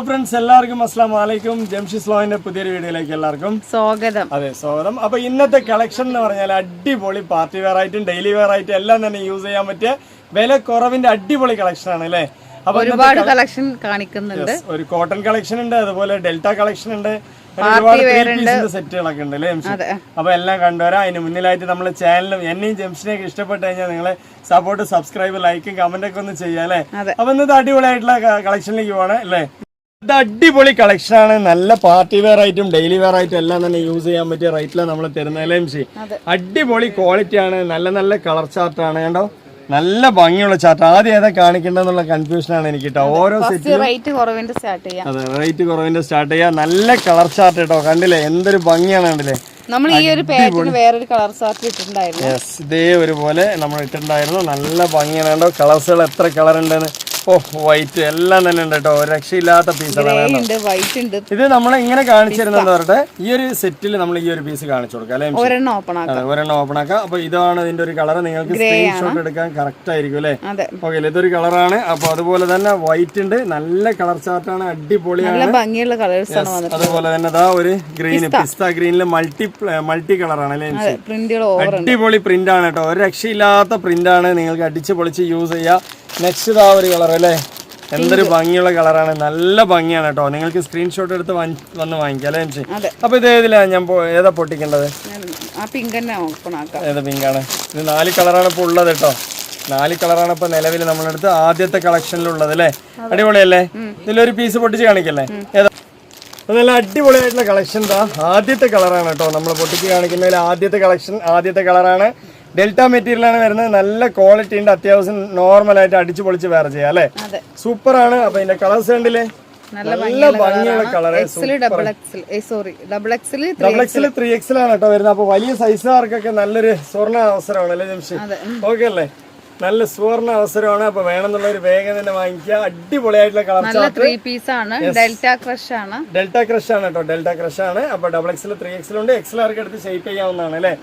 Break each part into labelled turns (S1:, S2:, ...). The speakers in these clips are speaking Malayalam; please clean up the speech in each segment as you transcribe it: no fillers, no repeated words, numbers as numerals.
S1: ഫ്രണ്ട്സ് എല്ലാവർക്കും അസ്സലാമു അലൈക്കും. ജംഷിസ് ലോയിന്റെ പുതിയൊരു വീഡിയോയിലേക്ക് എല്ലാവർക്കും സ്വാഗതം. അതെ, സ്വാഗതം. അപ്പൊ ഇന്നത്തെ കളക്ഷൻ എന്ന് പറഞ്ഞാൽ അടിപൊളി പാർട്ടി വെയർ ആയിട്ടും ഡെയിലി വെയർ ആയിട്ടും എല്ലാം തന്നെ യൂസ് ചെയ്യാൻ പറ്റിയ വില കുറവിന്റെ അടിപൊളി കളക്ഷൻ ആണ് അല്ലേ. അപ്പൊ
S2: ഒരുപാട് കളക്ഷൻ കാണിക്കുന്നുണ്ട്.
S1: ഒരു കോട്ടൺ കളക്ഷൻ ഉണ്ട്, അതുപോലെ ഡെൽറ്റ കളക്ഷൻ ഉണ്ട്, ഒരുപാട് സെറ്റുകളൊക്കെ ഉണ്ട് അല്ലേ. അപ്പൊ എല്ലാം കണ്ടുവരാം. അതിന് മുന്നിലായിട്ട് നമ്മളെ ചാനലും എന്നെയും ജംഷിനെയൊക്കെ ഇഷ്ടപ്പെട്ട് കഴിഞ്ഞാൽ നിങ്ങളെ സപ്പോർട്ട്, സബ്സ്ക്രൈബ്, ലൈക്കും കമന്റ് ഒക്കെ ഒന്ന് ചെയ്യാം അല്ലേ. അപ്പൊ ഇന്നത്തെ അടിപൊളിയായിട്ടുള്ള കളക്ഷനിലേക്ക് പോവാണ് അല്ലേ. ഇത് അടിപൊളി കളക്ഷൻ ആണ്. നല്ല പാർട്ടി വെയർ ആയിട്ടും ഡെയിലി വെയർ ആയിട്ടും എല്ലാം തന്നെ യൂസ് ചെയ്യാൻ പറ്റിയ റേറ്റിലാണ് നമ്മൾ തരുന്നത്. അടിപൊളി ക്വാളിറ്റി ആണ്. നല്ല നല്ല കളർ ചാർട്ട് ആണ്. കണ്ടോ, നല്ല ഭംഗിയുള്ള ചാർട്ട്. ആദ്യം ഏതാ കാണിക്കേണ്ടെന്നുള്ള കൺഫ്യൂഷൻ ആണ് എനിക്ക് കേട്ടോ. ഓരോ സെറ്റും
S2: റേറ്റ് കുറവിന്റെ
S1: സ്റ്റാർട്ട് ചെയ്യാം. നല്ല കളർ ചാർട്ട് കേട്ടോ. കണ്ടില്ലേ എന്തൊരു ഭംഗിയാണ്. കണ്ടില്ലേ,
S2: നമ്മൾ ഈ ഒരു പാറ്റേൺ വേറൊരു കളർ ചാർട്ട് ഇട്ടിട്ടുണ്ടായിരുന്നു.
S1: ഇതേ ഒരുപോലെ നമ്മൾ ഇട്ടിട്ടുണ്ടായിരുന്നു. നല്ല ഭംഗിയാണ് കേട്ടോ. കളേഴ്സുകൾ എത്ര കളർ ഉണ്ടെന്ന്. ഓ, വൈറ്റ് എല്ലാം തന്നെ ഉണ്ട് കേട്ടോ. ഒരു രക്ഷയില്ലാത്ത പീസാണ്. ഇത് നമ്മൾ ഇങ്ങനെ കാണിച്ചു തരുന്നത് പറഞ്ഞിട്ട് ഈ ഒരു സെറ്റിൽ നമ്മൾ ഈ ഒരു പീസ് കാണിച്ചു കൊടുക്കാം അല്ലെ. ഒരെണ്ണം ഓപ്പൺ ആക്കാം. അപ്പൊ ഇതാണ് ഇതിന്റെ ഒരു കളർ. നിങ്ങൾക്ക് സ്ക്രീൻഷോട്ട് എടുക്കാൻ കറക്റ്റ് ആയിരിക്കും അല്ലെ. ഓക്കെ, ഇതൊരു കളറാണ്. അപ്പൊ അതുപോലെ തന്നെ വൈറ്റ് ഉണ്ട്. നല്ല കളർ ചാർട്ടാണ്. അടിപൊളിയാണ്. അതുപോലെ തന്നെ ഇതാ ഒരു ഗ്രീൻ, പിസ്ത ഗ്രീനില് മൾട്ടി കളറാണ് അല്ലെ. അടിപൊളി പ്രിന്റ് ആണ് കേട്ടോ. ഒരു രക്ഷയില്ലാത്ത പ്രിന്റ് ആണ്. നിങ്ങൾക്ക് അടിച്ച് പൊളിച്ച് യൂസ് ചെയ്യാം. നെക്സ്റ്റ് ഇതാ ഒരു കളർ അല്ലേ. എന്തൊരു ഭംഗിയുള്ള കളറാണ്. നല്ല ഭംഗിയാണ് കേട്ടോ. നിങ്ങൾക്ക് സ്ക്രീൻഷോട്ട് എടുത്ത് വന്ന് വാങ്ങിക്കാം അല്ലേ. അപ്പൊ ഇത് ഏതിലാ ഞാൻ ഏതാ പൊട്ടിക്കേണ്ടത്? ഏതാ പിങ്കാണ്. ഇത് 4 കളറാണ് ഇപ്പൊ ഉള്ളത് കേട്ടോ. 4 കളറാണ് ഇപ്പൊ നിലവിൽ നമ്മളെടുത്ത് ആദ്യത്തെ കളക്ഷനിലുള്ളത് അല്ലേ. അടിപൊളിയല്ലേ. ഇതിലൊരു പീസ് പൊട്ടിച്ച് കാണിക്കല്ലേ. ഏതാ നല്ല അടിപൊളിയായിട്ടുള്ള കളക്ഷൻ. ആദ്യത്തെ കളറാണ് കേട്ടോ. നമ്മൾ പൊട്ടിച്ച് കാണിക്കുന്നതിൽ ആദ്യത്തെ കളക്ഷൻ, ആദ്യത്തെ കളറാണ്. ഡെൽറ്റ മെറ്റീരിയലാണ് വരുന്നത്. നല്ല ക്വാളിറ്റി ഉണ്ട്. അത്യാവശ്യം നോർമലായിട്ട് അടിച്ചു പൊളിച്ച് വേറെ ചെയ്യാം അല്ലെ. സൂപ്പർ ആണ്. അപ്പൊ ഇതിന്റെ കളേഴ്സ് കണ്ടില്ലേ, നല്ല ഭംഗിയുള്ള കളറ്. ഡബിൾ എക്സിൽ 3XL ആണ് കേട്ടോ വരുന്നത്. അപ്പൊ വലിയ സൈസുകാർക്കൊക്കെ നല്ലൊരു സുവർണ അവസരമാണ് അല്ലെ ജംഷി. ഓക്കെ അല്ലേ, നല്ല സുവർണ അവസരമാണ്. അപ്പൊ വേണമെന്നുള്ളൊരു വേഗം തന്നെ വാങ്ങിക്കുക. അടിപൊളിയായിട്ടുള്ള കളർ ചാർട്ട്. ഡെൽറ്റ ക്രഷ് ആണ് കേട്ടോ. ഡെൽറ്റ ക്രഷ് ആണ്. അപ്പൊ ഡബിൾ എക്സിൽ 3XL ഉണ്ട്. XLർക്ക് എടുത്ത് ഷേപ്പ് ചെയ്യാവുന്നതാണ് അല്ലെ.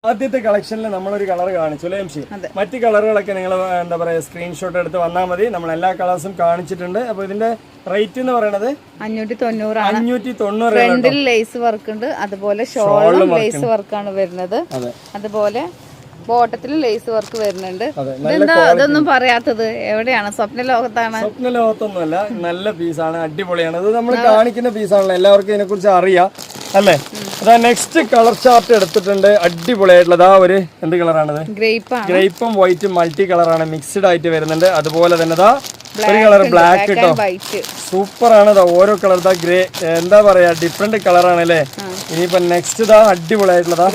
S1: ആദ്യത്തെ കളക്ഷനിൽ നമ്മളൊരു കളർ കാണിച്ചു അല്ലേ എംഷി. മറ്റു കളറുകളൊക്കെ നിങ്ങൾ എന്താ പറയാ സ്ക്രീൻഷോട്ട് എടുത്ത് വന്നാൽ മതി. നമ്മൾ എല്ലാ കളേഴ്സും കാണിച്ചിട്ടുണ്ട്. അപ്പൊ ഇതിന്റെ റേറ്റ് എന്ന് പറയുന്നത് 590.
S2: ലേസ് വർക്ക് ഉണ്ട്. അതുപോലെ ഷോളും ലേസ് വർക്കാണ് വരുന്നത്. അതുപോലെ ബോട്ടത്തിൽ ലേസ് വർക്ക് വരുന്നുണ്ട്. ഇതൊന്നും പറയാത്തത് എവിടെയാണ്? സ്വപ്ന ലോകത്താണ്.
S1: സ്വപ്ന ലോകത്തൊന്നുമല്ല, നല്ല പീസാണ്. അടിപൊളിയാണ്. ഇത് നമ്മൾ കാണിക്കുന്ന പീസാണല്ലോ. എല്ലാവർക്കും ഇതിനെ കുറിച്ച് അറിയാം അല്ലേ. അതാ നെക്സ്റ്റ് കളർ ചാർട്ട് എടുത്തിട്ടുണ്ട്. അടിപൊളിയായിട്ടുള്ളത് ആ ഒരു എന്ത് കളറാണത്? ഗ്രേപ്പും വൈറ്റും മൾട്ടി കളറാണ്, മിക്സ്ഡ് ആയിട്ട് വരുന്നുണ്ട്. അതുപോലെ തന്നെ ഒരു കളർ ബ്ലാക്ക് കേട്ടോ. സൂപ്പർ ആണ്. ഓരോ കളർ ഗ്രേ, എന്താ പറയാ, ഡിഫറെന്റ് കളറാണ് അല്ലേ. ഇനിയിപ്പോ നെക്സ്റ്റ് അടിപൊളിയായിട്ടുള്ളതാ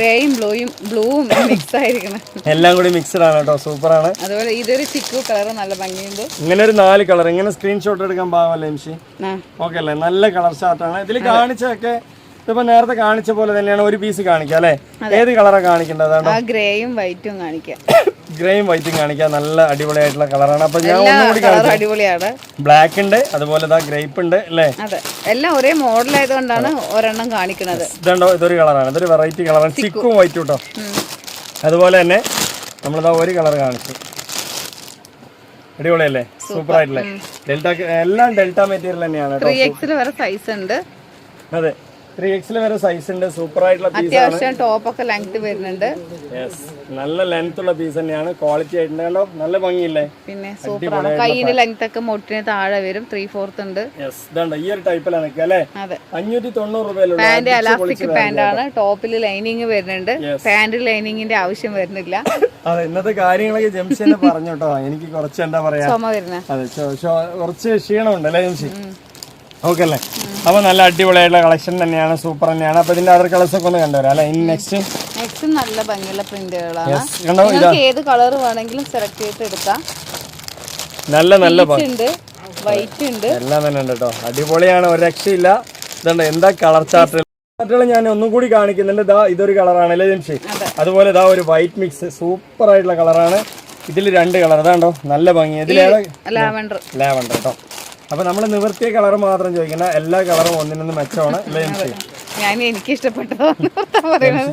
S1: എല്ലാം കൂടി മിക്സ്ഡ് ആണ് കേട്ടോ. സൂപ്പർ ആണ്.
S2: അതുപോലെ ഇതൊരു ചിക്കു കളർ, നല്ല ഭംഗിയുണ്ട്.
S1: ഇങ്ങനെ ഒരു 4 കളർ ഇങ്ങനെ സ്ക്രീൻഷോട്ട് എടുക്കാൻ പാവല്ലേ എംഷി. ഓക്കെ അല്ലേ, നല്ല കളർ ചാർട്ടാണ്. ഇതിൽ കാണിച്ചൊക്കെ ഇപ്പൊ നേരത്തെ കാണിച്ച പോലെ തന്നെയാണ്. ഒരു പീസ് കാണിക്കാം അല്ലെ. ഏത് കളറാ കാണിക്കേണ്ടത്?
S2: ഗ്രേയും വൈറ്റും കാണിക്കാം.
S1: ഗ്രേയും വൈറ്റും കാണിക്കാം. നല്ല അടിപൊളിയായിട്ടുള്ള കളറാണ്. അപ്പൊ ഞാൻ ഒന്നുകൂടി
S2: അടിപൊളിയാണ്.
S1: ബ്ലാക്ക് ഉണ്ട്, അതുപോലെ ഗ്രേപ്പ് ഉണ്ട് അല്ലേ.
S2: എല്ലാം ഒരേ മോഡൽ ആയതുകൊണ്ടാണ് ഒരെണ്ണം കാണിക്കുന്നത്.
S1: ഇതുണ്ടോ, ഇതൊരു കളറാണ്. ഇതൊരു വെറൈറ്റി കളറാണ്. ചിക്കും വൈറ്റും കേട്ടോ. അതുപോലെ തന്നെ നമ്മളിതാ ഒരു കളർ കാണിച്ചു. അടിപൊളിയല്ലേ, സൂപ്പർ ആയിട്ടില്ലേ. ഡെൽറ്റ എല്ലാം ഡെൽറ്റ മെറ്റീരിയൽ തന്നെയാണ്.
S2: 3XL വരെ സൈസ് ഉണ്ട്.
S1: അതെ, 3XL വരെ സൈസ് ഉണ്ട്. സൂപ്പർ ആയിട്ടുള്ള
S2: അത്യാവശ്യം ടോപ്പ് ഒക്കെ ലെങ്ത് വരുന്നുണ്ട്.
S1: നല്ല ലെങ്ത് ഉള്ള പീസ് തന്നെയാണ്. ക്വാളിറ്റി ആയിട്ടുണ്ട്. കണ്ടോ, നല്ല ഭംഗിയില്ലേ.
S2: പിന്നെ സൂപ്പർ ആണ്. കൈയിന്റെ ലെങ്ത് ഒക്കെ മുട്ടിന് താഴെ വരും. 3/4 ഉണ്ട്.
S1: ഇതുണ്ട്, ഈ ഒരു ടൈപ്പിലാണ് നിൽക്കുക അല്ലേ. 590 രൂപയിലുള്ള
S2: പാന്റ് എലാസ്റ്റിക് പാന്റ് ആണ്. ടോപ്പിൽ ലൈനിങ് വരുന്നുണ്ട്. പാന്റ് ലൈനിങ്ങിന്റെ ആവശ്യം വരുന്നില്ല.
S1: അതെ, ഇന്നത്തെ കാര്യങ്ങളൊക്കെ ജംഷി പറഞ്ഞു കേട്ടോ. എനിക്ക് കുറച്ച് എന്താ പറയാ, അതെ കുറച്ച് ക്ഷീണമുണ്ട് അല്ലേ ജംഷി. ഓക്കെ അല്ലേ. അപ്പൊ നല്ല അടിപൊളിയായിട്ടുള്ള കളക്ഷൻ തന്നെയാണ്. സൂപ്പർ തന്നെയാണ്. അപ്പൊ ഇതിന്റെ അതർ കളേഴ്സ് ഒക്കെ ഒന്ന് കണ്ടുവരാം അല്ലെ. ഇനി നെക്സ്റ്റ്
S2: നല്ല ഭംഗിയുള്ള പ്രിന്റുകളാണ്. നിങ്ങൾക്ക് ഏത് കളർ വേണമെങ്കിലും സെലക്ട് ചെയ്തിട്ട് എടുക്കാം.
S1: നല്ല നല്ല
S2: വൈറ്റ് ഉണ്ട്,
S1: എല്ലാം തന്നെ ഉണ്ട് കേട്ടോ. അടിപൊളിയാണ്, ഒരു രക്ഷയില്ല. ഇതുണ്ട്, എന്താ കളർ ചാർട്ട്. ചാർട്ടുകൾ ഞാൻ ഒന്നും കൂടി കാണിക്കുന്നുണ്ട്. ഇതൊരു കളറാണ് അല്ലേ ജംഷി. അതുപോലെ ഒരു വൈറ്റ് മിക്സ്, സൂപ്പർ ആയിട്ടുള്ള കളറാണ്. ഇതിൽ 2 കളർ ഇതാണ്ടോ, നല്ല ഭംഗി. ഇതിലേറെ ലാവൻഡർ കേട്ടോ. അപ്പൊ നമ്മൾ നിവർത്തിയ കളർ മാത്രം ചോദിക്കണ്ട, എല്ലാ കളറും ഒന്നിനൊന്ന് മെച്ചമാണ് അല്ലേ ജംഷി.
S2: എനിക്ക് ഇഷ്ടപ്പെട്ടത്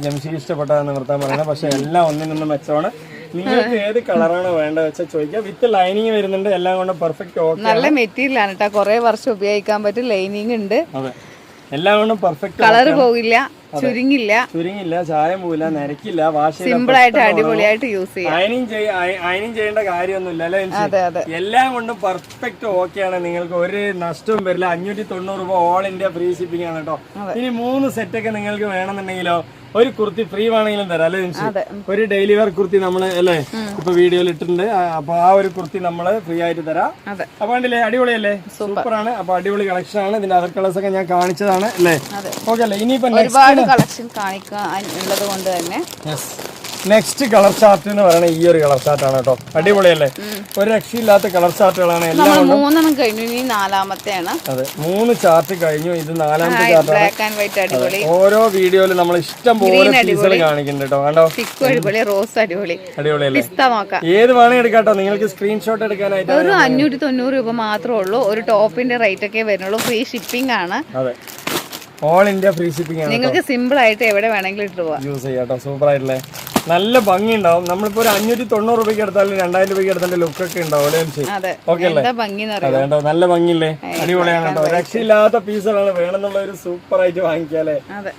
S1: ജംഷിക്ക് ഇഷ്ടപ്പെട്ടതാണ് നിവർത്താൻ പറയുന്നത്. പക്ഷെ എല്ലാം ഒന്നിനൊന്ന് മെച്ചമാണ്. നിങ്ങൾക്ക് ഏത് കളറാണ് വേണ്ടത് വെച്ചാൽ ചോദിക്കാം. വിത്ത് ലൈനിങ് വരുന്നുണ്ട്, എല്ലാം കൊണ്ട് പെർഫെക്റ്റ് ഓക്കെ.
S2: നല്ല മെറ്റീരിയൽ ആണ് കേട്ടോ, കുറെ വർഷം ഉപയോഗിക്കാൻ പറ്റും. ലൈനിങ് ഉണ്ട്,
S1: അതെ, എല്ലാം കൊണ്ടും പെർഫെക്റ്റ്.
S2: കളർ പോകില്ല, ചുരുങ്ങില്ല,
S1: ചായം പോകില്ല, നരക്കില്ല, വാഷ്
S2: സിമ്പിൾ ആയിട്ട് അടിപൊളിയായിട്ട് യൂസ് ചെയ്യാം.
S1: അയണിങ് ചെയ്യേണ്ട കാര്യമൊന്നുമില്ല അല്ലെ. എല്ലാം കൊണ്ടും പെർഫെക്റ്റ് ഓക്കെയാണ്. നിങ്ങൾക്ക് ഒരു നഷ്ടവും വരില്ല. 590 രൂപ ഓൾ ഇന്ത്യ ഫ്രീ ഷിപ്പിംഗ് ആണ് കേട്ടോ. ഇനി 3 സെറ്റൊക്കെ നിങ്ങൾക്ക് വേണമെന്നുണ്ടെങ്കിലോ ഒരു കുർത്തി ഫ്രീ വേണമെങ്കിലും തരാം അല്ലെ. ഒരു ഡെയിലി വെയർ കുർത്തി നമ്മള് അല്ലെ ഇപ്പൊ വീഡിയോയിൽ ഇട്ടിട്ടുണ്ട്. അപ്പൊ ആ ഒരു കുർത്തി നമ്മള് ഫ്രീ ആയിട്ട് തരാം. അപ്പൊ കണ്ടില്ലേ, അടിപൊളിയല്ലേ, സൂപ്പറാണ്. അപ്പൊ അടിപൊളി കളക്ഷൻ ആണ്. ഇതിന്റെ അതർ കളേഴ്സ് ഒക്കെ ഞാൻ കാണിച്ചതാണ് അല്ലേ. ഓക്കെ അല്ലേ. ഇനിയിപ്പോ
S2: ഒരുപാട് കളക്ഷൻ കാണിക്കാൻ ഉള്ളത് കൊണ്ട് തന്നെ
S1: നെക്സ്റ്റ് കളർ ചാർട്ട് എന്ന് പറയുന്നത് ഈ ഒരു കളർ ചാർട്ട് ആണ് കേട്ടോ. അടിപൊളിയല്ലേ, ഒരു രക്ഷയില്ലാത്ത കളർ ചാർട്ടുകളാണ് എല്ലാം.
S2: 3 കഴിഞ്ഞു, ഇനി 4ാമത്തെയാണ്.
S1: അതെ, 3 ചാർട്ട് കഴിഞ്ഞു, ഇത് 4ാമത്തെ ചാർട്ടാണ്. ഓരോ വീഡിയോയില് നമ്മൾ ഇഷ്ടം പോലെ പീസുകൾ കാണിക്കുന്നുണ്ട് കേട്ടോ. കണ്ടോ,
S2: അടിപൊളി, റോസ് അടിപൊളി,
S1: അടിപൊളിയല്ലേ.
S2: നോക്കാം,
S1: ഏത് വേണമെങ്കിൽ എടുക്കാട്ടോ. നിങ്ങൾക്ക് സ്ക്രീൻഷോട്ട് എടുക്കാനായിട്ട്
S2: ഒരു 590 രൂപ മാത്രമേ ഉള്ളൂ. ഒരു ടോപ്പിന്റെ റേറ്റ് ഒക്കെ വരുന്നുള്ളൂ. ഫ്രീ ഷിപ്പിംഗ് ആണ്.
S1: അതെ, ഓൾ ഇന്ത്യ ഫ്രീ ഷിപ്പിംഗ് ആണ്.
S2: നിങ്ങൾക്ക് സിമ്പിൾ ആയിട്ട് എവിടെ വേണമെങ്കിലും ഇട്ട് പോവാം,
S1: യൂസ് ചെയ്യാട്ടോ. സൂപ്പർ ആയിട്ടില്ലേ, നല്ല ഭംഗി ഉണ്ടാവും. നമ്മളിപ്പോ ഒരു 590 രൂപയ്ക്ക് എടുത്താലും 2000 രൂപയ്ക്ക് എടുത്താലും ലുക്ക് ഒക്കെ ഉണ്ടാവും. ഓക്കെ അല്ലേ, അതേണ്ടോ, നല്ല ഭംഗിയില്ലേ, അടിപൊളിയാണ് കേട്ടോ. രക്ഷയില്ലാത്ത പീസുകളാണ്. വേണമെന്നുള്ള ഒരു സൂപ്പർ ആയിട്ട് വാങ്ങിക്കാല്ലേ,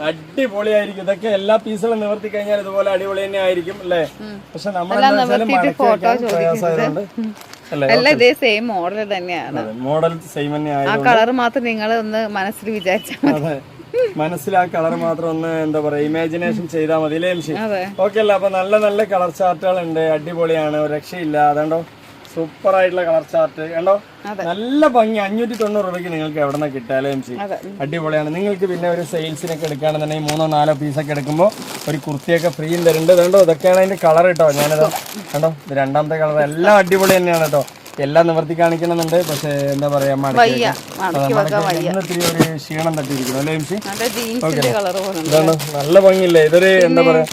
S1: അടിപൊളിയായിരിക്കും. ഇതൊക്കെ എല്ലാ പീസുകളും നിവർത്തി കഴിഞ്ഞാൽ ഇതുപോലെ അടിപൊളി തന്നെ ആയിരിക്കും അല്ലേ. പക്ഷെ നമ്മളെന്താ
S2: സെയിം മോഡൽ തന്നെയാണ്,
S1: മോഡൽ സെയിം തന്നെ
S2: ആ കളർ മാത്രം നിങ്ങൾ ഒന്ന് മനസ്സിൽ വിചാരിച്ചാൽ
S1: മനസ്സിൽ ആ കളർ മാത്രം ഒന്ന് എന്താ പറയാ ഇമാജിനേഷൻ ചെയ്താൽ മതി അല്ലേ. ഓക്കെ അല്ല. അപ്പൊ നല്ല നല്ല കളർ ചാർട്ടുകൾ ഉണ്ട്, അടിപൊളിയാണ്, ഒരു രക്ഷയില്ല. അതുകൊണ്ടോ സൂപ്പർ ആയിട്ടുള്ള കളർ ചാർട്ട് കണ്ടോ, നല്ല ഭംഗി. 590 രൂപയ്ക്ക് നിങ്ങൾക്ക് എവിടെ നിന്ന് കിട്ടാലേ അടിപൊളിയാണ്. നിങ്ങൾക്ക് പിന്നെ ഒരു സെയിൽസിനൊക്കെ എടുക്കുകയാണെന്നുണ്ടെങ്കിൽ 3-4 പീസൊക്കെ എടുക്കുമ്പോൾ ഒരു കുർത്തിയൊക്കെ ഫ്രീയും തരുന്നുണ്ട്. അതുകൊണ്ടോ ഇതൊക്കെയാണ് അതിന്റെ കളർ കേട്ടോ. ഞാനത് കണ്ടോ, ഇത് 2ാമത്തെ കളർ. എല്ലാം അടിപൊളി തന്നെയാണ് കേട്ടോ. എല്ലാം നിവർത്തി കാണിക്കണമെന്നുണ്ട്, പക്ഷെ എന്താ പറയാ ഇന്നത്തിരി ഒരു ക്ഷീണം തട്ടിയിരിക്കുന്നു അല്ലേ. ഇതാണ് നല്ല ഭംഗിയില്ലേ, ഇതൊരു എന്താ പറയാ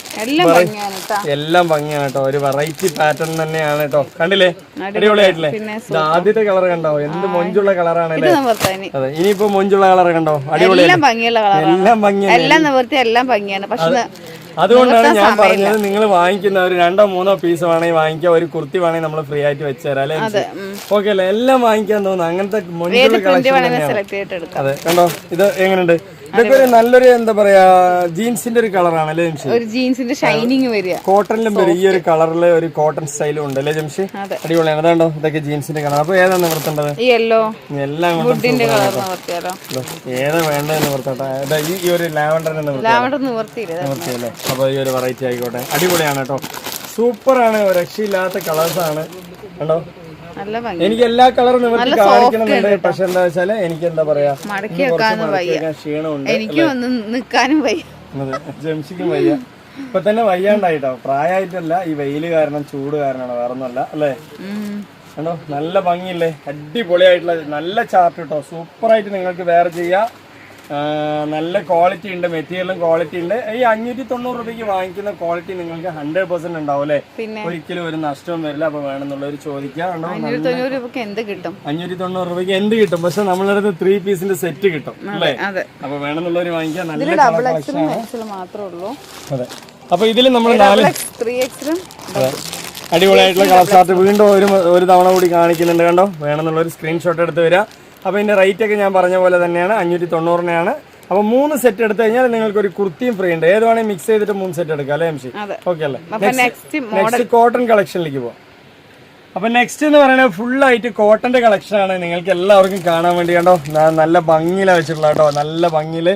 S1: എല്ലാം ഭംഗിയാണ് കേട്ടോ. ഒരു വെറൈറ്റി പാറ്റേൺ തന്നെയാണ് കേട്ടോ. കണ്ടില്ലേ, അടിപൊളിയായിട്ടില്ലേ. ഇത് ആദ്യത്തെ കളർ കണ്ടോ, എന്ത് മൊഞ്ചുള്ള കളറാണല്ലേ. അതെ, ഇനിയിപ്പോ മൊഞ്ചുള്ള കളർ കണ്ടോ, അടിപൊളിയാണ്. എല്ലാം ഭംഗിയാണ്. പക്ഷെ അതുകൊണ്ടാണ് ഞാൻ പറഞ്ഞത്, നിങ്ങൾ വാങ്ങിക്കുന്ന ഒരു 2-3 പീസ് വേണമെങ്കിൽ വാങ്ങിക്കാം, ഒരു കുർത്തി വേണമെങ്കിൽ നമ്മൾ ഫ്രീ ആയിട്ട് വെച്ചുതരാം അല്ലേ. ഓക്കെ അല്ലേ, എല്ലാം വാങ്ങിക്കാൻ തോന്നുന്നു. അങ്ങനത്തെ മൊഞ്ചുള്ള കളക്ഷൻ. അതെ കണ്ടോ, ഇത് എങ്ങനെയുണ്ട്. ഇതൊക്കെ ഒരു നല്ലൊരു എന്താ പറയാ ജീൻസിന്റെ ഒരു കളറാണ് അല്ലേ ജംഷി.
S2: ഒരു ജീൻസിന്റെ ഷൈനിങ് വരിക,
S1: കോട്ടണിലും വരും. ഈ ഒരു കളറില് ഒരു കോട്ടൺ സ്റ്റൈലും ഉണ്ട് അല്ലേ ജംഷി. അടിപൊളിയാണ്. അതുകൊണ്ടോ ഇതൊക്കെ ജീൻസിന്റെ കളർ. അപ്പൊ ഏതാ നിവർത്തേണ്ടത്, എല്ലാം ഏതാ വേണ്ടത് നിവർത്തട്ടെ. ഈ ഒരു ലാവണ്ടറിനെ നിവർത്തിയല്ലേ. അപ്പൊ ഈ ഒരു വെറൈറ്റി ആയിക്കോട്ടെ, അടിപൊളിയാണ് കേട്ടോ. സൂപ്പറാണ്, രക്ഷയില്ലാത്ത കളേഴ്സ് ആണ് കണ്ടോ. എനിക്ക് എല്ലാ കളറും നിവർത്തി കാണിക്കണമെന്നുണ്ട്, പക്ഷെ എന്താ വെച്ചാല് എനിക്ക് എന്താ പറയാ ക്ഷീണമുണ്ട്, ജംഷിക്കും വയ്യ. ഇപ്പൊ തന്നെ വയ്യാണ്ടായിട്ടോ, പ്രായമായിട്ടല്ല, ഈ വെയില് കാരണം ചൂട് കാരണമാണ്, വേറൊന്നുമല്ല അല്ലേ. കണ്ടോ നല്ല ഭംഗിയില്ലേ, അടിപൊളിയായിട്ടുള്ള നല്ല ചാർട്ട് കേട്ടോ. സൂപ്പറായിട്ട് നിങ്ങൾക്ക് വേറെ ചെയ്യാം. നല്ല ക്വാളിറ്റി ഉണ്ട്, മെറ്റീരിയലും ക്വാളിറ്റി ഉണ്ട്. ഈ 590 രൂപയ്ക്ക് വാങ്ങിക്കുന്ന ക്വാളിറ്റി നിങ്ങൾക്ക് 100% ഉണ്ടാവും അല്ലെ. ഒരിക്കലും ഒരു നഷ്ടവും വരില്ല. അപ്പൊ വേണമെന്നുള്ളവർ ചോദിക്കാം. 590 രൂപയ്ക്ക് എന്ത് കിട്ടും, പക്ഷെ നമ്മളുടെ അടുത്ത് 3 പീസിന്റെ സെറ്റ് കിട്ടും അല്ലേ. അപ്പൊ വേണമെന്നുള്ളവർ വാങ്ങിക്കാം. നല്ല അതെ. അപ്പൊ ഇതിൽ നമ്മൾ 4 അടിപൊളിയായിട്ടുള്ള കളർ ചാർട്ട് വീണ്ടും ഒരു തവണ കൂടി കാണിക്കുന്നുണ്ട് കണ്ടോ. വേണമെന്നുള്ളൊരു സ്ക്രീൻഷോട്ട് എടുത്ത് വരിക. അപ്പോൾ ഇതിൻ്റെ റേറ്റ് ഒക്കെ ഞാൻ പറഞ്ഞ പോലെ തന്നെയാണ്, 590-നാണ്. അപ്പോൾ 3 സെറ്റ് എടുത്തു കഴിഞ്ഞാൽ നിങ്ങൾക്ക് ഒരു കുർത്തിയും ഫ്രീ ഉണ്ട്. ഏത് വേണമെങ്കിൽ മിക്സ് ചെയ്തിട്ട് 3 സെറ്റ് എടുക്കാം അല്ലേ എംഷി. ഓക്കെ അല്ലേ. നെക്സ്റ്റ് കോട്ടൺ കളക്ഷനിലേക്ക് പോവാം. അപ്പോൾ നെക്സ്റ്റ് എന്ന് പറയുന്നത് ഫുള്ളായിട്ട് കോട്ടന്റെ കളക്ഷൻ ആണ്. നിങ്ങൾക്ക് എല്ലാവർക്കും കാണാൻ വേണ്ടി കണ്ടോ, നല്ല ഭംഗിയിലാണ് വെച്ചിട്ടുള്ള കേട്ടോ. നല്ല ഭംഗിയിൽ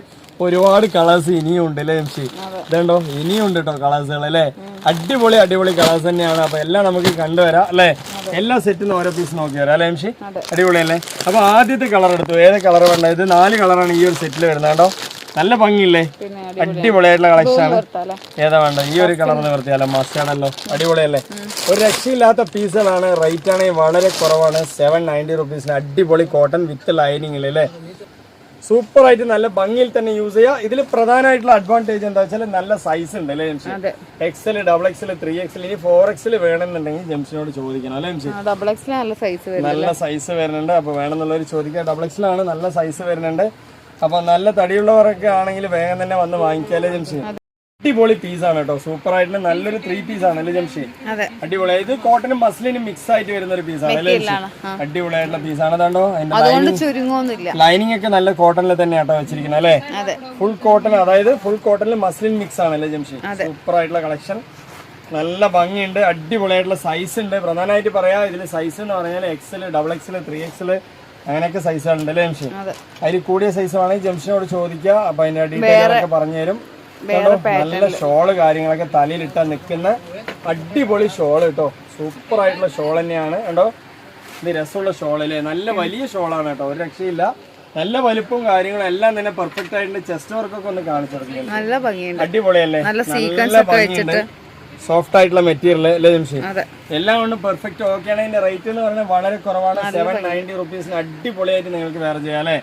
S1: ഒരുപാട് കളേഴ്സ് ഇനിയും ഉണ്ട് അല്ലേ എംഷി. ഇതുണ്ടോ, ഇനിയും ഉണ്ട് കേട്ടോ കളേഴ്സുകൾ അല്ലേ. അടിപൊളി കളേഴ്സ് തന്നെയാണ്. അപ്പൊ എല്ലാം നമുക്ക് കണ്ടുവരാം അല്ലേ. എല്ലാ സെറ്റിനും ഓരോ പീസ് നോക്കി വരാം അല്ലേ എംഷി. അടിപൊളിയല്ലേ. അപ്പൊ ആദ്യത്തെ കളർ എടുത്തു. ഏത് കളർ വേണ്ട, ഇത് 4 കളറാണ് ഈ ഒരു സെറ്റിൽ വരുന്നത് കേട്ടോ. നല്ല ഭംഗിയില്ലേ, അടിപൊളിയായിട്ടുള്ള കളക്ഷൻ ആണ്. ഏതാ വേണ്ട, ഈ ഒരു കളർ നിവർത്തിയാലോ, മസ്റ്റാണല്ലോ, അടിപൊളിയല്ലേ. ഒരു രക്ഷയില്ലാത്ത പീസുകളാണ്. റേറ്റ് ആണെങ്കിൽ വളരെ കുറവാണ്, 790 റുപ്പീസിന് അടിപൊളി കോട്ടൺ വിത്ത് ലൈനിങ്ങിൽ അല്ലേ. സൂപ്പർ ആയിട്ട് നല്ല ഭംഗിയിൽ തന്നെ യൂസ് ചെയ്യാം. ഇതിൽ പ്രധാനമായിട്ടുള്ള അഡ്വാൻറ്റേജ് എന്താ വെച്ചാൽ നല്ല സൈസ് ഉണ്ട് അല്ലേ ജംഷി. XL, XXL, 3XL, ഇനി 4XL വേണമെന്നുണ്ടെങ്കിൽ ജംഷിനോട് ചോദിക്കണം അല്ലേ ജംഷി. നല്ല സൈസ് വരുന്നുണ്ട്. അപ്പൊ വേണമെന്നുള്ളവർ ചോദിക്കുക. XXL ആണ്, നല്ല സൈസ് വരുന്നുണ്ട്. അപ്പൊ നല്ല തടിയുള്ളവരൊക്കെ ആണെങ്കിൽ വേഗം തന്നെ വന്ന് വാങ്ങിക്കാല്ലേ ജംഷി. അടിപൊളി പീസാണ് കേട്ടോ, സൂപ്പർ ആയിട്ടുള്ള നല്ലൊരു 3 പീസാണ് അല്ലേ ജംഷി?
S2: അതെ,
S1: അടിപൊളി. ഇത് കോട്ടനും മസ്ലിനും മിക്സ് ആയിട്ട് വരുന്ന ഒരു പീസാണ് അല്ലേ? അടിപൊളിയായിട്ടുള്ള പീസാണ്. അതുകൊണ്ടോ അതിന്റെ ലൈനിങ് ഒക്കെ നല്ല കോട്ടണിൽ തന്നെ ആട്ടോ വെച്ചിരിക്കുന്നത് അല്ലേ? ഫുൾ കോട്ടൺ, അതായത് ഫുൾ കോട്ടണിൽ മസ്ലിൻ മിക്സ് ആണ് അല്ലേ ജംഷി? സൂപ്പർ ആയിട്ടുള്ള കളക്ഷൻ, നല്ല ഭംഗിയുണ്ട്, അടിപൊളിയായിട്ടുള്ള സൈസ് ഉണ്ട്. പ്രധാനമായിട്ട് പറയാം ഇതിൽ സൈസ് എന്ന് പറഞ്ഞാൽ XL, XXL, 3XL അങ്ങനെയൊക്കെ സൈസുകളുണ്ട് അല്ലേ ജംഷി? അതിൽ കൂടിയ സൈസ് വേണമെങ്കിൽ ജംഷിനോട് ചോദിക്കുക, അപ്പൊ അതിന്റെ ഡീറ്റെയിൽ ഒക്കെ പറഞ്ഞുതരും. നല്ല ഷോള് കാര്യങ്ങളൊക്കെ തലയിലിട്ടാ നിൽക്കുന്ന അടിപൊളി ഷോള് കേട്ടോ, സൂപ്പർ ആയിട്ടുള്ള ഷോൾ തന്നെയാണ് കേട്ടോ. ഇത് രസമുള്ള ഷോളല്ലേ, നല്ല വലിയ ഷോളാണ് കേട്ടോ, ഒരു രക്ഷയില്ല. നല്ല വലുപ്പവും കാര്യങ്ങളും എല്ലാം തന്നെ പെർഫെക്റ്റ് ആയിട്ട് ചെസ്റ്റ് വർക്കൊക്കെ ഒന്ന് കാണിച്ചെടുക്കുന്നത് അടിപൊളിയല്ലേ, നല്ല ഭംഗിയുണ്ട്. സോഫ്റ്റ് ആയിട്ടുള്ള മെറ്റീരിയൽ അല്ലേ ജംഷി? എല്ലാം കൊണ്ടും പെർഫെക്റ്റ് ഓക്കെ ആണ്. ഇതിന്റെ റേറ്റ് എന്ന് പറഞ്ഞാൽ വളരെ കുറവാണ്, 790 റുപ്പീസിന് അടിപൊളിയായിട്ട് നിങ്ങൾക്ക് വേറെ ചെയ്യാം അല്ലേ?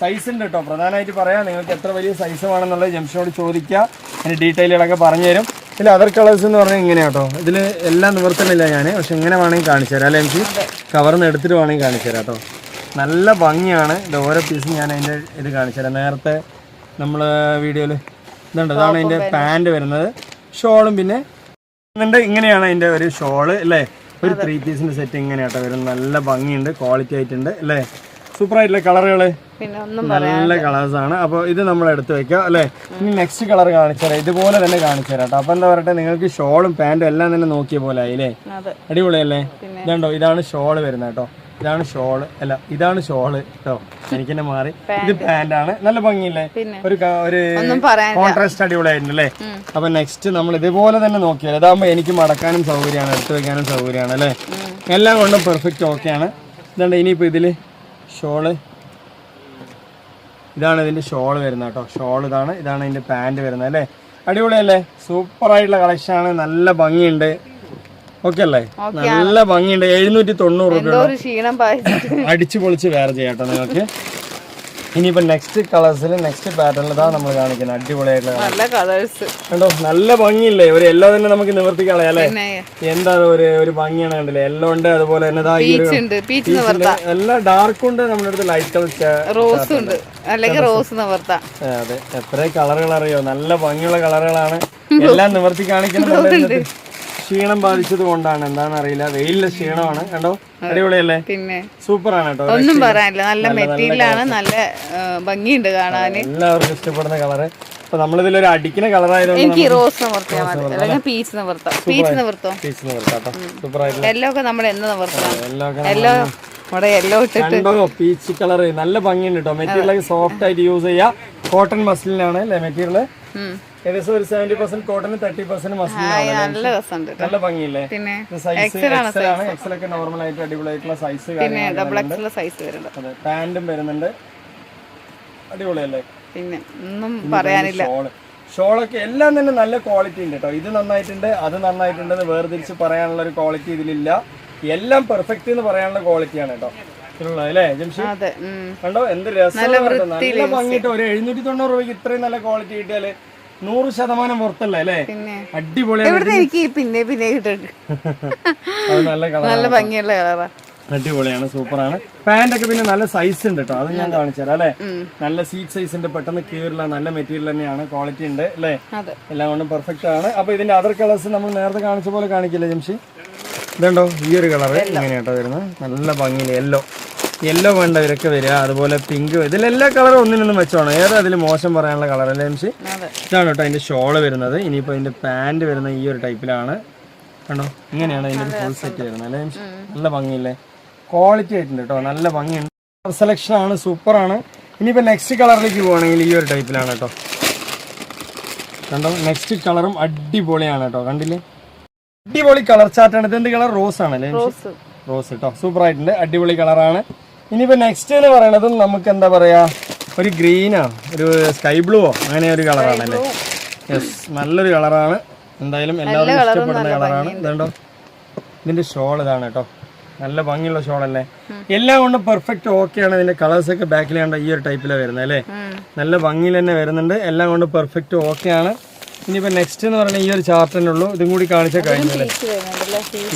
S1: സൈസ് ഉണ്ട് കേട്ടോ, പ്രധാനമായിട്ട് പറയാം. നിങ്ങൾക്ക് എത്ര വലിയ സൈസ് വേണമെന്നുള്ളത് ജംഷിനോട് ചോദിക്കുക, അതിന്റെ ഡീറ്റെയിലുകളൊക്കെ പറഞ്ഞു തരും. ഇതിൽ അതർ കളേഴ്സ് എന്ന് പറഞ്ഞാൽ ഇങ്ങനെ കേട്ടോ, ഇതിൽ എല്ലാം നിവർത്തുന്നില്ല ഞാൻ, പക്ഷെ ഇങ്ങനെ വേണമെങ്കിൽ കാണിച്ചു തരാം അല്ലേ എനിക്ക്? കവർന്ന് എടുത്തിട്ട് വേണമെങ്കിൽ കാണിച്ചു തരാം കേട്ടോ. നല്ല ഭംഗിയാണ്. ഇത് ഓരോ പീസും ഞാൻ അതിന്റെ ഇത് കാണിച്ചു തരാം. നേരത്തെ നമ്മൾ വീഡിയോയിൽ ഇതുണ്ട്, അതാണ് അതിന്റെ പാൻറ് വരുന്നത്. ഷോളും പിന്നെ ഇങ്ങനെയാണ് അതിന്റെ ഒരു ഷോള് അല്ലേ? ഒരു 3 പീസിന്റെ സെറ്റ് ഇങ്ങനെയാട്ടോ വരും. നല്ല ഭംഗിയുണ്ട്, ക്വാളിറ്റി ആയിട്ടുണ്ട് അല്ലേ? സൂപ്പർ ആയിട്ടുള്ള കളറുകള്, നല്ല കളേഴ്സ് ആണ്. അപ്പോൾ ഇത് നമ്മൾ എടുത്ത് വെക്കാം അല്ലേ? ഇനി നെക്സ്റ്റ് കളർ കാണിച്ചു തരാം, ഇതുപോലെ തന്നെ കാണിച്ചു തരാം കേട്ടോ. അപ്പൊ എന്താ പറയട്ടെ, നിങ്ങൾക്ക് ഷോളും പാന്റും എല്ലാം തന്നെ നോക്കിയ പോലെ ആയില്ലേ? അടിപൊളിയല്ലേ? ഇതുണ്ടോ, ഇതാണ് ഷോള് വരുന്നത് കേട്ടോ. ഇതാണ് ഷോള്, അല്ല ഇതാണ് ഷോള് കേട്ടോ, എനിക്ക് തന്നെ മാറി. ഇത് പാന്റാണ്, നല്ല ഭംഗിയില്ലേ? ഒരു കോൺട്രാസ്റ്റ് അടിപൊളിയായിട്ടുണ്ടല്ലേ? അപ്പൊ നെക്സ്റ്റ് നമ്മൾ ഇതുപോലെ തന്നെ നോക്കിയാൽ ഇതാകുമ്പോ എനിക്ക് മടക്കാനും സൗകര്യമാണ്, എടുത്തു വെക്കാനും സൗകര്യമാണ് അല്ലേ? എല്ലാം കൊണ്ടും പെർഫെക്റ്റ് ഓക്കെയാണ്. ഇതുണ്ട്. ഇനിയിപ്പോ ഇതില് ഷോള്, ഇതാണ് ഇതിന്റെ ഷോള് വരുന്നത് കേട്ടോ. ഷോൾ ഇതാണ് ഇതിന്റെ പാന്റ് വരുന്നത് അല്ലേ? അടിപൊളിയല്ലേ? സൂപ്പർ ആയിട്ടുള്ള കളക്ഷൻ ആണ്, നല്ല ഭംഗിയുണ്ട്. ഓക്കെ അല്ലേ? നല്ല ഭംഗിയുണ്ട്. 790 രൂപ അടിച്ചു പൊളിച്ച് വേറെ ചെയ്യാട്ടോ നിങ്ങൾക്ക്. ഇനിയിപ്പോ നെക്സ്റ്റ് കളേഴ്സിൽ നെക്സ്റ്റ് പാറ്റേണിൽ ഇതാ നമ്മൾ കാണിക്കുന്നത് അടിപൊളിയായിട്ടുള്ള കണ്ടോ, നല്ല ഭംഗിയില്ലേ? ഒരു യെല്ലോ തന്നെ നമുക്ക് നിവർത്തി കളയാം അല്ലേ? എന്താ ഒരു ഭംഗിയാണ് കണ്ടില്ലേ? യെല്ലോ ഉണ്ട്, അതുപോലെ തന്നെ എല്ലാം ഡാർക്ക് ഉണ്ട്, നമ്മുടെ അടുത്ത് ലൈറ്റ് കളർ റോസ് ഉണ്ട്, അല്ലെങ്കിൽ റോസ് നിവർത്താം. അതെ, എത്ര കളറുകൾ അറിയോ? നല്ല ഭംഗിയുള്ള കളറുകളാണ്, എല്ലാം നിവർത്തി കാണിക്കുന്നത്. ക്ഷീണം ബാധിച്ചത് കൊണ്ടാണ്, എന്താണെന്ന് അറിയില്ല, വെയിലിലെ ക്ഷീണമാണ്. കണ്ടോ, അടിപൊളിയല്ലേ? പിന്നെ സൂപ്പർ ആണ് കേട്ടോ, ഒന്നും പറയാനില്ല. നല്ല മെറ്റീരിയലാണ്, നല്ല ഭംഗിയുണ്ട് കാണാൻ, എല്ലാവർക്കും ഇഷ്ടപ്പെടുന്ന കളറ്. അപ്പൊ നമ്മളിതിലൊരു അടിക്കുന്ന കളറായതുകൊണ്ട് എനിക്ക് റോസ് നിവർത്താം, പീച്ച് നിവർത്താം, പീച്ച് നിവർത്തോ, പീച്ച് നിവർത്താം. സൂപ്പർ ആയിട്ടുള്ള എല്ലോ ഒക്കെ നമ്മൾ എന്ന് നിവർത്താം, എല്ലോ പീച്ച് കളർ നല്ല ഭംഗിയുണ്ട് കേട്ടോ. മെറ്റീരിയൽ സോഫ്റ്റ് ആയിട്ട് യൂസ് ചെയ്യാം. കോട്ടൺ മസ്ലിനാണ് അല്ലേ മെറ്റീരിയൽ? ഏകദേശം ഒരു 70% കോട്ടൺ, 30% മസ്ലിനാണ്. നല്ല ഭംഗിയില്ലേ? എക്സൽ ഒക്കെ നോർമൽ ആയിട്ട് അടിപൊളിയായിട്ടുള്ള സൈസ്, അതെ പാന്റും വരുന്നുണ്ട്. അടിപൊളിയല്ലേ? പിന്നെ ഒന്നും പറയാനില്ല. ഷോളൊക്കെ എല്ലാം തന്നെ നല്ല ക്വാളിറ്റി ഉണ്ട് കേട്ടോ. ഇത് നന്നായിട്ടുണ്ട്, അത് നന്നായിട്ടുണ്ട് വേർതിരിച്ച് പറയാനുള്ള ഒരു ക്വാളിറ്റി ഇതിലില്ല. എല്ലാം പെർഫെക്റ്റ് എന്ന് പറയാനുള്ള ക്വാളിറ്റിയാണ് കേട്ടോ അല്ലേ ജംഷി? കണ്ടോ എന്ത് രസം, നല്ല ഭംഗിയിട്ട്. ഒരു 790 രൂപയ്ക്ക് ഇത്രയും നല്ല ക്വാളിറ്റി കിട്ടിയാല് 100% പുറത്തല്ലേ അല്ലേ? അടിപൊളിയാണ്. നല്ല ഭംഗിയുള്ള കളറാ, അടിപൊളിയാണ്, സൂപ്പറാണ്. പാന്റ് ഒക്കെ പിന്നെ നല്ല സൈസ് ഉണ്ട് കേട്ടോ, അത് ഞാൻ കാണിച്ചു തരാം അല്ലേ? നല്ല സീറ്റ് സൈസ് ഉണ്ട്, പെട്ടെന്ന് കീറില്ല, നല്ല മെറ്റീരിയൽ തന്നെയാണ്, ക്വാളിറ്റി ഉണ്ട് അല്ലേ? എല്ലാം കൊണ്ടും പെർഫെക്റ്റ് ആണ്. അപ്പൊ ഇതിന്റെ അതർ കളേഴ്സ് നമ്മൾ നേരത്തെ കാണിച്ച പോലെ കാണിക്കില്ലേ ജംഷി? ഇതുണ്ടോ, ഈ ഒരു കളറ് ഇങ്ങനെ കേട്ടോ വരുന്നത്, നല്ല ഭംഗിയില്. യെല്ലോ വേണ്ടവരൊക്കെ വരിക, അതുപോലെ പിങ്ക്, ഇതിലെല്ലാ കളറും ഒന്നിനൊന്നും വെച്ചോണം. ഏതാ അതിൽ മോശം പറയാനുള്ള കളർ അല്ലേ ജംഷി? ഇതാണ് കേട്ടോ അതിന്റെ ഷോള് വരുന്നത്. ഇനിയിപ്പോ അതിന്റെ പാന്റ് വരുന്നത് ഈ ഒരു ടൈപ്പിലാണ് കണ്ടോ, ഇങ്ങനെയാണ് അതിന്റെ ഫുൾ സെറ്റ് വരുന്നത് അല്ലേ ജംഷി? നല്ല ഭംഗിയില്ലേ? ക്വാളിറ്റി ആയിട്ടുണ്ട് കേട്ടോ, നല്ല ഭംഗിയുണ്ട്. സെലക്ഷൻ ആണ്, സൂപ്പറാണ്. ഇനിയിപ്പോ നെക്സ്റ്റ് കളറിലേക്ക് പോവാണെങ്കിൽ ഈ ഒരു ടൈപ്പിലാണ് കേട്ടോ. കണ്ടോ, നെക്സ്റ്റ് കളറും അടിപൊളിയാണ് കേട്ടോ, കണ്ടില്ലേ? അടിപൊളി കളർ ചാർട്ടാണ്. ഇത് എന്ത് കളർ? റോസ് ആണല്ലേ? റോസ് കേട്ടോ, സൂപ്പർ ആയിട്ടുണ്ട്, അടിപൊളി കളറാണ്. ഇനിയിപ്പോ നെക്സ്റ്റ് എന്ന് പറയണത് നമുക്ക് എന്താ പറയാ, ഒരു ഗ്രീനോ ഒരു സ്കൈ ബ്ലൂവോ അങ്ങനെ ഒരു കളറാണല്ലേ? യെസ്, നല്ലൊരു കളറാണ്. എന്തായാലും എല്ലാവർക്കും ഇഷ്ടപ്പെടുന്ന കളറാണ്. ഇതുണ്ടോ, ഇതിന്റെ ഷോൾ ഇതാണ് കേട്ടോ, നല്ല ഭംഗിയുള്ള ഷോളല്ലേ? എല്ലാം കൊണ്ടും പെർഫെക്റ്റ് ഓക്കെയാണ്. ഇതിന്റെ കളേഴ്സ് ഒക്കെ ബാക്കിൽ കണ്ട ഈ ഒരു ടൈപ്പിലാണ് വരുന്നത് അല്ലേ? നല്ല ഭംഗിയിൽ തന്നെ വരുന്നുണ്ട്, എല്ലാം കൊണ്ടും പെർഫെക്റ്റ് ഓക്കെയാണ്. ഇനിയിപ്പോ നെക്സ്റ്റ് എന്ന് പറഞ്ഞാൽ ഈ ഒരു ചാർട്ട് തന്നെ ഉള്ളൂ, ഇതും കൂടി കാണിച്ചാൽ കഴിഞ്ഞല്ലേ?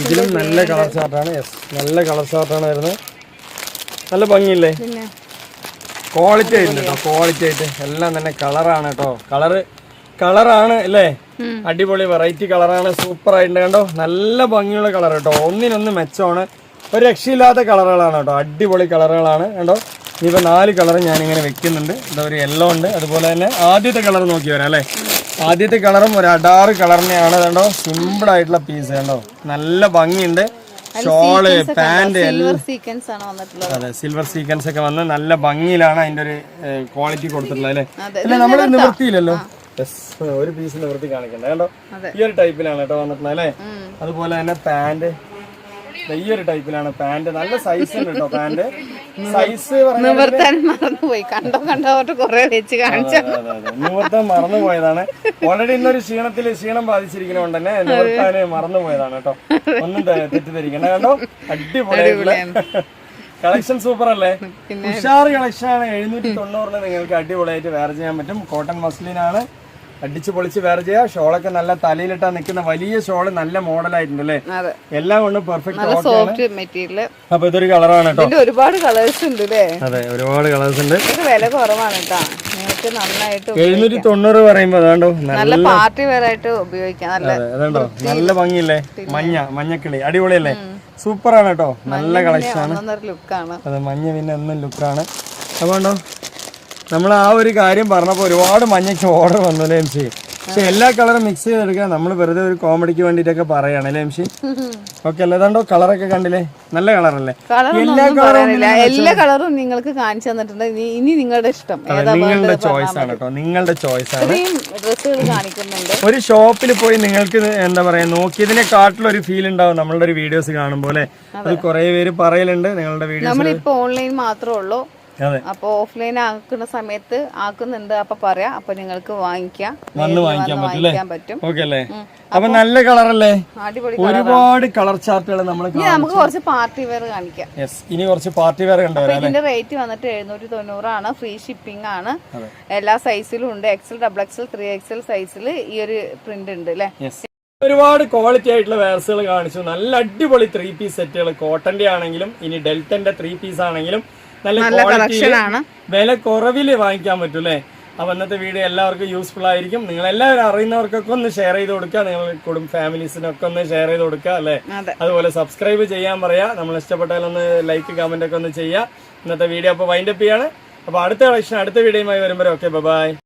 S1: ഇതിലും നല്ല കളർ ചാർട്ടാണ്. യെസ്, നല്ല കളർ ചാർട്ടാണ് വരുന്നത്, നല്ല ഭംഗിയില്ലേ? ക്വാളിറ്റി ആയിട്ടുണ്ട് കേട്ടോ, ക്വാളിറ്റി ആയിട്ട് എല്ലാം തന്നെ കളറാണ് കേട്ടോ. കളറാണ് അല്ലേ, അടിപൊളി വെറൈറ്റി കളറാണ്, സൂപ്പർ ആയിട്ടുണ്ട് കണ്ടോ, നല്ല ഭംഗിയുള്ള കളർ കേട്ടോ, ഒന്നിനൊന്ന് മെച്ചമാണ്, ഒരു രക്ഷയില്ലാത്ത കളറുകളാണ് കേട്ടോ, അടിപൊളി കളറുകളാണ് കണ്ടോ. ഇനിയിപ്പോൾ 4 കളർ ഞാനിങ്ങനെ വെക്കുന്നുണ്ട്. ഇതാ ഒരു യെല്ലോ ഉണ്ട്, അതുപോലെ തന്നെ ആദ്യത്തെ കളർ നോക്കി വരാം അല്ലേ. ആദ്യത്തെ കളറും ഒരു അഡാറ് കളറിനെയാണ് കണ്ടോ, സിമ്പിൾ ആയിട്ടുള്ള പീസ് കണ്ടോ, നല്ല ഭംഗിയുണ്ട്. ഷോള് പാന്റ് അതെ സിൽവർ സീക്വൻസ് ഒക്കെ വന്ന് നല്ല ഭംഗിയിലാണ് അതിന്റെ ഒരു ക്വാളിറ്റി കൊടുത്തിട്ടുള്ളത് അല്ലേ. അല്ലെ നമ്മൾ നിവൃത്തിയില്ലല്ലോ, ഒരു പീസ് നിവൃത്തി കാണിക്കണ്ട കണ്ടോ, ഈ ഒരു ടൈപ്പിലാണ് കേട്ടോ വന്നിട്ടുള്ളത് അല്ലേ. അതുപോലെ തന്നെ പാന്റ് ഈ ഒരു ടൈപ്പിലാണ് പാന്റ്, നല്ല സൈസ് ഉണ്ട് കേട്ടോ പാന്റ്. സൈസ് നിവർത്താൻ മറന്നുപോയതാണ്, ഓൾറെഡി ഇന്നൊരു ക്ഷീണം ബാധിച്ചിരിക്കുന്നതുകൊണ്ട് തന്നെ നിവർത്താന് മറന്നുപോയതാണ് കേട്ടോ, ഒന്നും തെറ്റിദ്ധരിക്കണ്ട കണ്ടോ. അടിപൊളിയായിട്ടുള്ള കളക്ഷൻ സൂപ്പർ അല്ലേ, ഉഷാറ് കളക്ഷൻ ആണ്. 790 നിങ്ങൾക്ക് അടിപൊളിയായിട്ട് വെയർ ചെയ്യാൻ പറ്റും. കോട്ടൺ മസ്ലിനാണ്, അടിച്ചു പൊളിച്ച് വേറെ ചെയ്യാം. ഷോളൊക്കെ നല്ല തലയിലിട്ടാ നിൽക്കുന്ന വലിയ ഷോള്, നല്ല മോഡലായിട്ടുണ്ട് അല്ലേ, എല്ലാം കൊണ്ടും പെർഫെക്റ്റ് മെറ്റീരിയൽ. അപ്പൊ ഇതൊരു കളറാണ് കേട്ടോ,
S2: ഒരുപാട് കളേഴ്സ് ഉണ്ട് അല്ലേ.
S1: അതെ ഒരുപാട് കളേഴ്സ് ഉണ്ട്,
S2: വില കുറവാണ് കേട്ടോ, നിങ്ങൾക്ക് നന്നായിട്ട്
S1: 790 പറയുമ്പോ അതാണ്ടോ
S2: നല്ല പാർട്ടി വെയർ ആയിട്ട് ഉപയോഗിക്കാം.
S1: അതുണ്ടോ നല്ല ഭംഗിയില്ലേ, മഞ്ഞക്കിളി അടിപൊളിയല്ലേ, സൂപ്പറാണ് കേട്ടോ, നല്ല കളക്ഷൻ ആണ്.
S2: ലുക്കാണ്
S1: അതെ മഞ്ഞ പിന്നെ എന്നും ലുക്കാണ്. അതുകൊണ്ടോ നമ്മൾ ആ ഒരു കാര്യം പറഞ്ഞപ്പോൾ ഒരുപാട് മഞ്ഞയ്ക്ക് ഓർഡർ വന്നല്ലേ എം സി. പക്ഷെ എല്ലാ കളറും മിക്സ് ചെയ്തെടുക്കുക, നമ്മൾ വെറുതെ ഒരു കോമഡിക്ക് വേണ്ടിട്ടൊക്കെ പറയാണ് അല്ലേ എം സി. ഓക്കെ അല്ലേ, അതാണ്ടോ കളറൊക്കെ കണ്ടില്ലേ, നല്ല കളറല്ലേ.
S2: എല്ലാ കളറും നിങ്ങൾക്ക് കാണിച്ചു തന്നിട്ടുണ്ട്, ഇനി നിങ്ങളുടെ ഇഷ്ടം,
S1: നിങ്ങളുടെ ചോയ്സ് ആണ് കേട്ടോ, നിങ്ങളുടെ ചോയ്സ് ആണ്.
S2: ഡ്രസ്സുകൾ കാണിക്കുന്നുണ്ട്.
S1: ഒരു ഷോപ്പിൽ പോയി നിങ്ങൾക്ക് എന്താ പറയാ നോക്കിയതിനെക്കാട്ടിലൊരു ഫീൽ ഉണ്ടാവും നമ്മളുടെ ഒരു വീഡിയോസ് കാണുമ്പോൾ അല്ലേ. അത് കുറെ പേര് പറയലുണ്ട് നിങ്ങളുടെ വീഡിയോസ്.
S2: നമ്മളിപ്പോ ഓൺലൈൻ മാത്രമേ ഉള്ളൂ, അപ്പൊ ഓഫ്ലൈൻ ആക്കുന്ന സമയത്ത് ആക്കുന്നുണ്ട്, അപ്പൊ പറയാം, അപ്പൊ നിങ്ങൾക്ക് വാങ്ങിക്കാൻ പറ്റും.
S1: ഓക്കെ അല്ലേ, അപ്പൊ നല്ല കളറല്ലേ, ഒരുപാട് കളർ ചാർട്ടുകൾ
S2: നമുക്ക് കുറച്ച് പാർട്ടി വെയർ കാണിക്കാം.
S1: ഇനി കുറച്ച് പാർട്ടി വെയർ കണ്ടുവരാം.
S2: ഇതിന്റെ റേറ്റ് വന്നിട്ട് 790 ആണ്, ഫ്രീ ഷിപ്പിംഗ് ആണ്, എല്ലാ സൈസിലും ഉണ്ട്, XL, XXL, 3XL സൈസിൽ ഈ ഒരു പ്രിന്റ് ഉണ്ട് അല്ലേ.
S1: ഒരുപാട് ക്വാളിറ്റി ആയിട്ടുള്ള വെയർസുകൾ കാണിച്ചു, നല്ല അടിപൊളി 3 പീസ് സെറ്റുകൾ, കോട്ടന്റെ ആണെങ്കിലും ഇനി ഡെൽറ്റന്റെ 3 പീസ് ആണെങ്കിലും നല്ല ക്വാളിറ്റിയില് വില കുറവില് വാങ്ങിക്കാൻ പറ്റും അല്ലേ. അപ്പൊ ഇന്നത്തെ വീഡിയോ എല്ലാവർക്കും യൂസ്ഫുൾ ആയിരിക്കും. നിങ്ങൾ എല്ലാവരും അറിയുന്നവർക്കൊക്കെ ഒന്ന് ഷെയർ ചെയ്ത് കൊടുക്കുക, നിങ്ങൾ കുടുംബ ഫാമിലീസിനൊക്കെ ഒന്ന് ഷെയർ ചെയ്ത് കൊടുക്കുക അല്ലെ. അതുപോലെ സബ്സ്ക്രൈബ് ചെയ്യാൻ പറയാ, നമ്മൾ ഇഷ്ടപ്പെട്ടാൽ ഒന്ന് ലൈക്ക് കമന്റ് ഒക്കെ ഒന്ന് ചെയ്യുക. ഇന്നത്തെ വീഡിയോ അപ്പൊ വൈൻഡപ്പ് ചെയ്യാണ്. അപ്പൊ അടുത്ത കളക്ഷൻ അടുത്ത വീഡിയോയുമായി വരുമ്പോൾ ഓക്കെ ബൈ.